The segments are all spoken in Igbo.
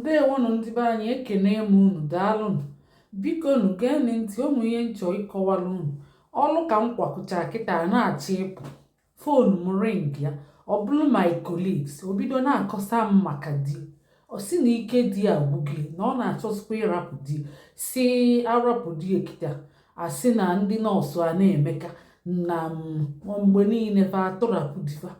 Ndewonu ndị be anyị, ekene m unu, daalụnụ. Biko nu gee ntị, ụmụ ihe nchọ ịkọwara unu. Ọlụ ka m kwakụcha kịta na-achọ ịpụ, fonu m ring ya, ọ bụrụ my colleagues, o bido na-akọsa m maka di. Ọ sị na ike di agwụgị, na ọ na-achọsikwa ịrapụ di, si arapụ di ekita, asị na ndị nọọsụ a na-emeka na mgbe niile fa atụrapụ difa.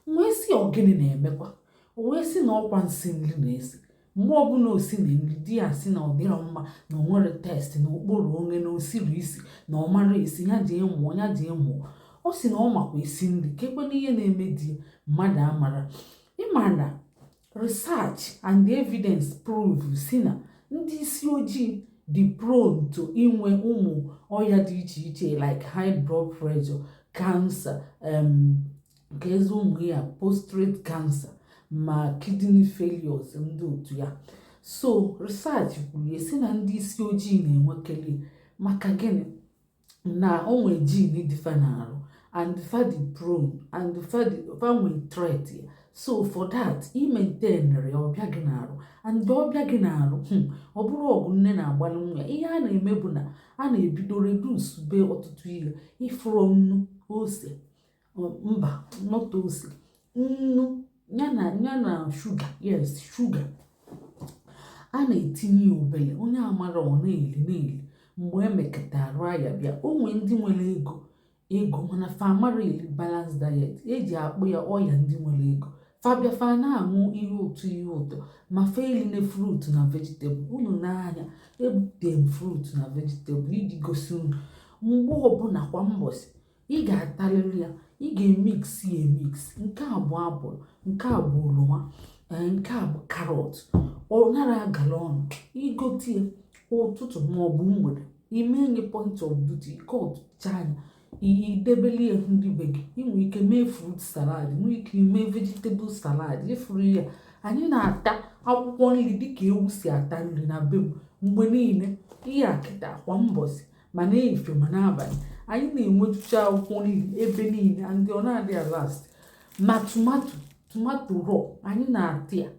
Wee sị ọgịnị na-emekwa, o wee sị na ọkwa nsị nri na-esi. Mgbe ọbụla o si na nri di ya sị na ọ dịrọ mma, na o nwere test na okporo onye na osiri isi na ọ mara esi, ya ji ịmụọ ya ji ịmụọ. Ọ sị na ọ makwa esi nri, kekwe n'ihe na-eme di mmadụ amara. Ịma na research and evidence prove si na ndị isi ojii dị prone to inwe ụmụ ọya dị iche iche like high blood pressure, cancer, nke ezi ụmụ ya prostate cancer, ma kidney failures ndị otu ya. So research kwuru esi na ndị isi ojii na-enwekeli maka gịnị? Na onwe gene dịfa n'arụ, and fa dị prone, and fa nwe threat ya. So for that, maintain ya ọbịa gị n'arụ, and ọbịa gị n'arụ ọ bụrụ ọgụ nne na-agbalị nwa ya. Ihe a na-eme bụ na a na-ebido reduce be ọtụtụ ihe, ifuru nnu, ose, mba not ose, nnu yana sugar, yes sugar, a na-etinye obele, onye amara ọ na-eli mgbe emekọta arụ ya bịa. Onwe ndị nwere ego mana fa mara eli balanced diet, eji akpụ ya ọya ndị nwere ego. Fabia fa na-aṅụ ihe ụtọ ma feeline fruit na vegetable. Unu n'anya ebute m fruit na vegetable iji gosi unu mgbe ọbụla kwa mbọsị ị ga-atarịrị ya, ị ga-emix ya emix. Nke a bụ apụl, nke a bụ oroma, nke a bụ karọt. Ọ nara agala ọnụ igotie ụtụtụ maọbụ mgbede, ime nye point of duty ka ọtụcha anya idebeli ndị be gị. Ị nwere ike mee fruit salad, nwee ike mee vegetable salad. Ifuru ya, anyị na-ata akwụkwọ nri dịka ewu si ata nri na be m mgbe niile. Ihe akịta kwa mbọsị ma na-efe ma n'abalị, anyị na-enwejucha akwụkwọ nri ebe niile, and ọ na-adịghị last. Ma tomato raw anyị na-ata ya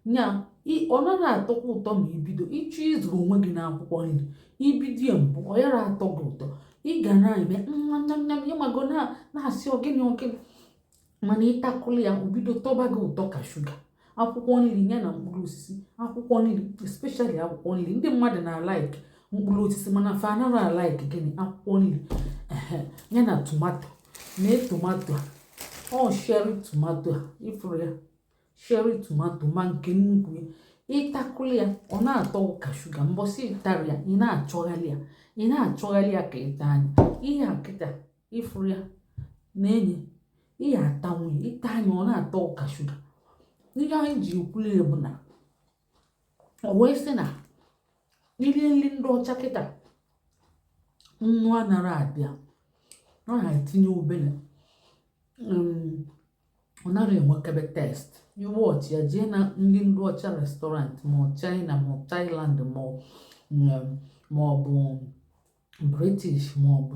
nya, ọ naghị atọkwa ụtọ ma ibido ịchọ ịzụrụ onwe gị na akwụkwọ nri. Ibido ya mbụ ọ yara atọ gị ụtọ, ị ga na-eme ịmago na-asị ọgịnị, mana ịtakụlụ ya obido tọba gị ụtọ ka shuga. Akwụkwọ nri ya na mkpụrụ osisi, akwụkwọ nri especially akwụkwọ nri, ndị mmadụ na-alaiki mkpụrụ osisi mana fa anaghị alaiki gịnị? Akwụkwọ nri. Ya na tomato, mee tomato ọ cherry tomato a, ifuru ya cherry tomato ma nke nnukwu ya, ịtakụlụ ya ọ na-atọ ka shuga. Mbọsị ịtara ya, ị na-achọghalị ya ka ịta anya. Ihe akịta ifuru ya na-enye ihe ata nwunye, ịta anya ọ na-atọ ka shuga. Ihe anyị ji ekwulu ya bụ na o wee sị na irie nri ndị ọcha kịta, nnu anara adị ya, ọ na-etinye obele, ọ nara enwekebe test. Iwọchi ya jee na nri ndị ọcha restaurant ma China ma Thailand ma ọ bụ British ma ọ bụ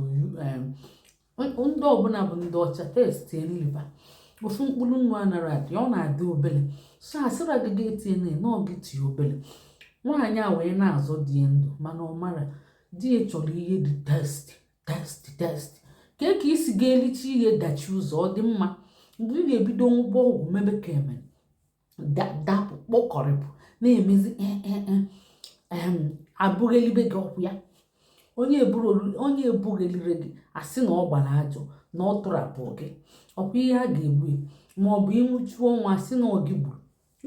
ndị ọbụla bụ ndị ọcha, test nliva ofu mkpụrụ nnu anara adị, ọ na-adị obele. So asịra gị ga-etinye na ọ gị tie obele. Nwaanyị a wee na-azọ di ndụ mana ọ mara di ya chọrọ ihe dị test. Ka isi ga-elicha ihe dachi ụzọ ọ dị mma. Mgbe ị ga-ebido nwụba ọgwụ mebe ka eme dapụ kpọkọrịpụ na-emezi abụghelibe gị ọkwụ ya. Onye ebughelire gị asị na ọ gbara ajọ, na ọ tụrapụ gị, ọkwa ihe a ga-egbu ya. Ma ọ bụ ịnwụchuo ọnwa asị na ọ gị gburu.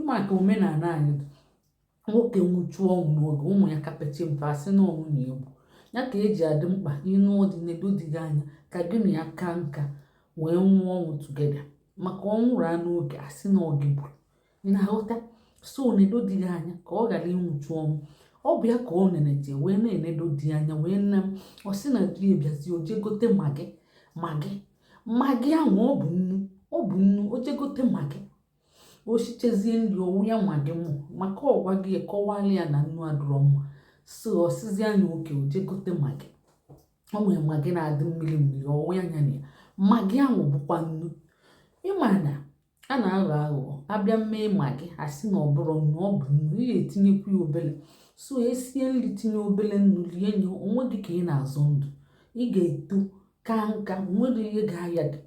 Maka omenala anyị dị, nwoke nwụchuo ọnwụ n'oge, ụmụ ya kapechi mpe asị na ọnwụ na egbu ya. Ka eji adị mkpa ịnụ ọdịnedo dị gị anya ka gị na ya ka nka wee nwụọ ọnwụ tugeda. Maka ọ nwụrụ anụ oge asị na ọ gị gburu, ị na-aghọta? So nedo dị gị anya ka ọ ghara ịnwụchu ọnwụ. Ọ bụ ya ka ọ neneje wee na-enedo dị anya wee nne m ọ sị na di ebiazi o je gote magi ahụ. Ọ bụ nnu o je gote magi, o shichezie nri owu ya magi mụ maka ọgwa gị kọwala ya na nnu adụrọ mma. So ọ sịzi anya oke o je gote magi. O nwere magi na-adị mmiri mmiri, ọwụ ya nya na ya magi ahụ bụkwa nnu. Ịma na a na-aghọ aghụghọ abịa mee magi asị na ọbụrụ na ọ bụ nnu ị ga-etinyekwu ya obele so esie nri tinye obele nnu rie nye onwe gị ka ị na-azụ ndụ ị ga-eto ka nka nwere ihe ga-aya gị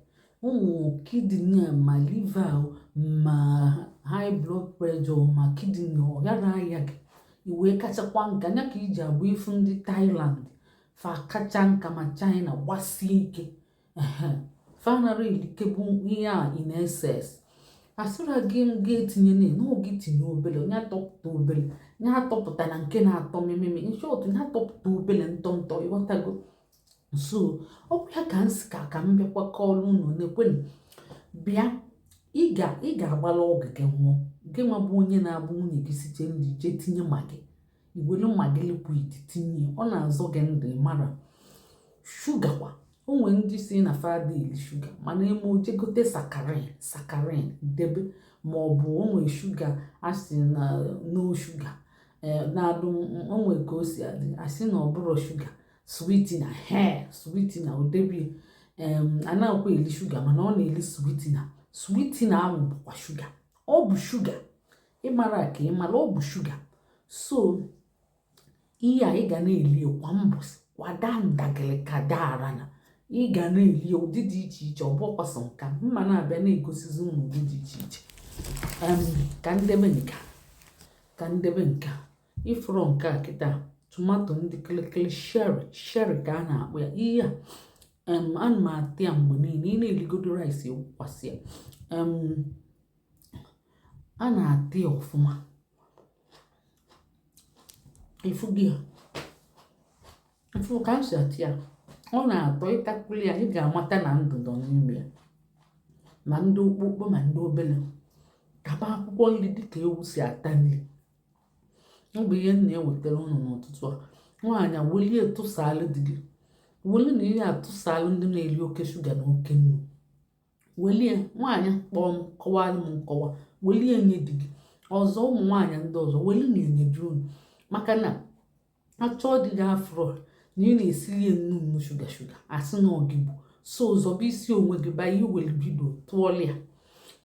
ụmụ kidney ma liver ma high blood pressure ma kidney ọ ya na-aya gị iwee kachakwa nka ya ka iji abụ ifu ndị Thailand fa kacha nka ma China gbasie ike fanara elikebu ihe a in excess asịra gị ga-etinye n'oge tinye obele onye atọpụta obele nye atọpụta na nke na-atọ mmemme nshọt nye atọpụta obele ntọntọ ịghọtago so ọ bụ ya ka nsị ka m bịakwa kọọlụ unu na-ekwenụ bịa ị ga-agbala ọgụ gị nwụọ gị nwa bụ onye na-abụ nwunye gị site nri jee tinye magi iwelu magi liquid tinye ọ na-azọ gị ndụ mara shuga kwa onwe ndị si na fada eli shuga mana eme oje gote sakarin debe ma ọ bụ onwe shuga asị na no shuga na-adụ onwe ka o si adị asị na ọ bụrụ shuga sweetener odebie anaghịkwa eli shuga mana ọ na-eli sweetener ahụ bụkwa shuga ọ bụ shuga ịmara ka ịmara ọ bụ shuga so ihe a ị ga na-eli kwa mbọsị kwada ndagịrị ka dara na ị ga na-eli ụdị dị iche iche ọ bụkwasọ nka mma na-abịa na-egosizi ụmụ ụdị dị iche iche ka ndebe nka ifuru nke a kịta tomato ndị kịlịkịlị sheri ka a na-akpọ ya ihe a ana m atị ya mgbe niile ị na-eligodo rice ekwukwasị ya a na-atị ya ọfụma ifu ka m si atị ya ọ na-atọ ịtakwuli ya ị ga-amata na ndụ nọ n'ime ya ma ndị okpokpo ma ndị obele kaba akwụkwọ nri dịka ewu si ata nri ọ bụ ihe nna ewetara ụnụ n'ụtụtụ a nwaanyị welie tụsaalụ di gị weli na ihe atụsaalụ ndị na-eri oke shuga na oke nnu welie nwaanyị kpọọ m kọwalụ m nkọwa welie nye di gị ọzọ ụmụ nwaanyị ndị ọzọ weli na enyeju unu maka na achọọ dị gị afro na ị na-esiri nnu shuga asị na ọgị bụ so ụzọ bụ isi onwe gị ba ihe were bido tụọlịa